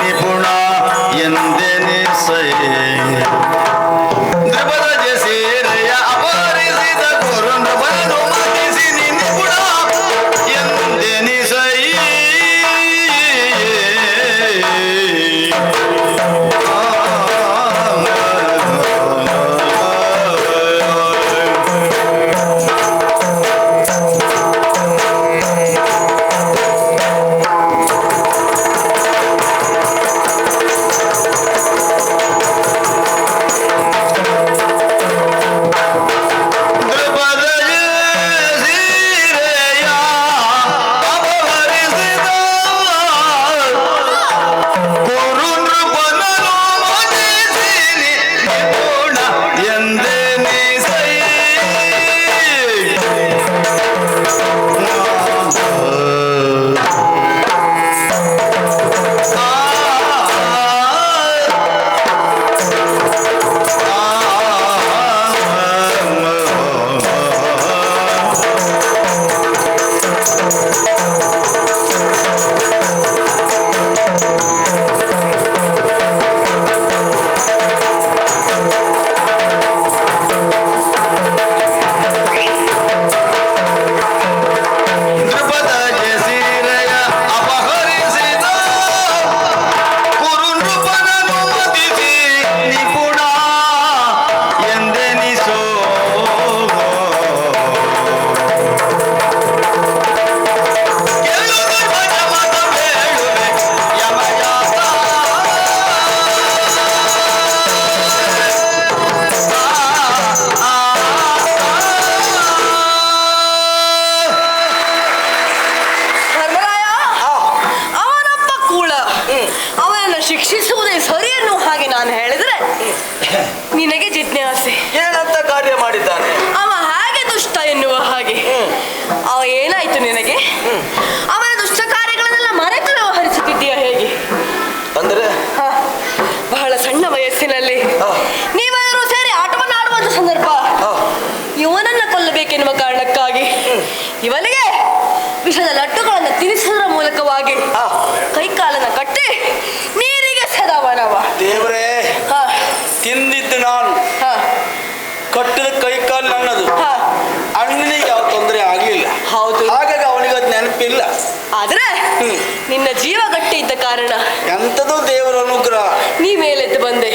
ನಿಪುಣ ಎಂದೆನಿಸೈ ದ್ರುಪದ ಜಸೀರೆಯ ಅಪಹರಿಸಿದ ಗುರು ನೃಪನು ಮತಿಸಿ ನಿಪುಣ ಎಂದೆನಿಸೈ ಶಿಕ್ಷಿಸುವುದೇ ಸರಿ ಎನ್ನುವ ಹಾಗೆ ನಾನು ಹೇಳಿದ್ರೆ ನಿನಗೆ ಜಿಜ್ಞಾಸೆ. ಏನಂತ ಕಾರ್ಯ ಮಾಡಿದ್ದಾನೆ ಅವ ಹಾಗೆ ದುಷ್ಟ ಎನ್ನುವ ಹಾಗೆ. ಅವ ಏನಾಯ್ತು ನಿನಗೆ? ಅವನ ದುಷ್ಟ ಕಾರ್ಯಗಳನ್ನೆಲ್ಲ ಮರೆತು ವ್ಯವಹರಿಸುತ್ತಿದ್ದೀಯ ಹೇಗೆ? ಅಂದ್ರೆ ಬಹಳ ಸಣ್ಣ ವಯಸ್ಸಿನಲ್ಲಿ ನೀವೆಲ್ಲರೂ ಸೇರಿ ಆಟವನ್ನು ಆಡುವಂತ ಸಂದರ್ಭ, ಇವನನ್ನ ಕೊಲ್ಲಬೇಕೆನ್ನುವ ಕಾರಣಕ್ಕಾಗಿ ಇವನಿಗೆ ವಿಷದ ಲಡ್ಡುಗಳನ್ನು ತಿನ್ನಿಸುವುದರ ಮೂಲಕವಾಗಿ ಕೈಕಾಲನ ಕಟ್ಟಿ ನೀರಿಗೆ ಸೆದವನವ. ದೇವರೇ, ತಿಂದಿದ್ದು ನಾನು, ಕಟ್ಟಿದ ಕೈಕಾಲು ನನ್ನದು. ಅಣ್ಣನಿಗೆ ಯಾವ ತೊಂದರೆ ಆಗ್ಲಿಲ್ಲ. ಹೌದು, ಹಾಗಾಗಿ ಅವನಿಗೆ ಅದು ನೆನಪಿಲ್ಲ. ಆದ್ರೆ ನಿನ್ನ ಜೀವ ಗಟ್ಟಿ ಇದ್ದ ಕಾರಣ ಎಂಥದ್ದು ದೇವರ ಅನುಗ್ರಹ. ನೀ ಮೇಲೆದ್ದು ಬಂದೆ.